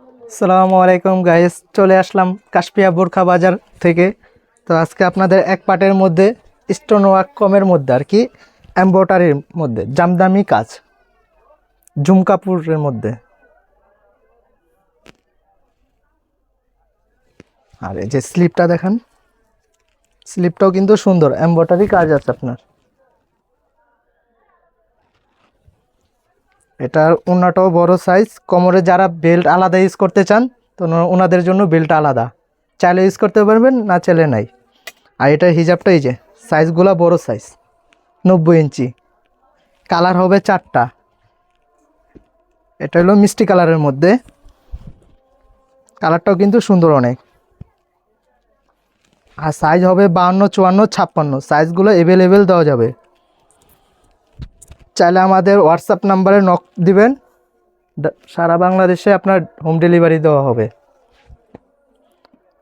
আসসালামু আলাইকুম গাইস, চলে আসলাম কাশপিয়া বোরখা বাজার থেকে। তো আজকে আপনাদের এক পার্টের মধ্যে স্টোন ওয়ার্ক কমের মধ্যে আর কি এমব্রয়ডারির মধ্যে জামদানি কাজ ঝুমকাপুরের মধ্যে। আর এই যে স্লিপটা দেখেন, স্লিপটাও কিন্তু সুন্দর এমব্রয়ডারি কাজ আছে আপনার। এটার ওড়নাটাও বড় সাইজ, কোমরে যারা বেল্ট আলাদা ইউজ করতে চান তো ওনাদের জন্য বেল্ট আলাদা, চাইলে ইউজ করতে পারবেন, না চাইলে নাই। আর এটার হিজাবটা এই যে সাইজগুলা বড় সাইজ 90 ইঞ্চি, কালার হবে 4টা। এটা হলো মিষ্টি কালারের মধ্যে, কালারটাও কিন্তু সুন্দর অনেক। আর সাইজ হবে 52, 54, 56, সাইজগুলো অ্যাভেলেবেল দেওয়া যাবে। চাইলে আমাদের হোয়াটসঅ্যাপ নাম্বারে নক দিবেন, সারা বাংলাদেশে আপনার হোম ডেলিভারি দেওয়া হবে।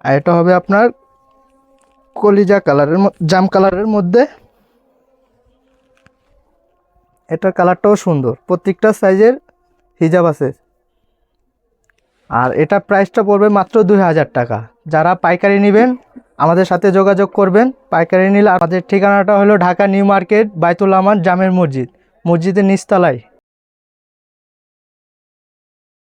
আর এটা হবে আপনার কলিজা কালারের জাম কালারের মধ্যে। এটার কালারটাও সুন্দর, প্রত্যেকটা সাইজের হিজাব আছে। আর এটা প্রাইসটা পড়বে মাত্র 2000 টাকা। যারা পাইকারি নেবেন আমাদের সাথে যোগাযোগ করবেন। পাইকারি নিলে আমাদের ঠিকানাটা হলো ঢাকা নিউ মার্কেট, বাইতুল আমান জামের মসজিদের নিচতলায়।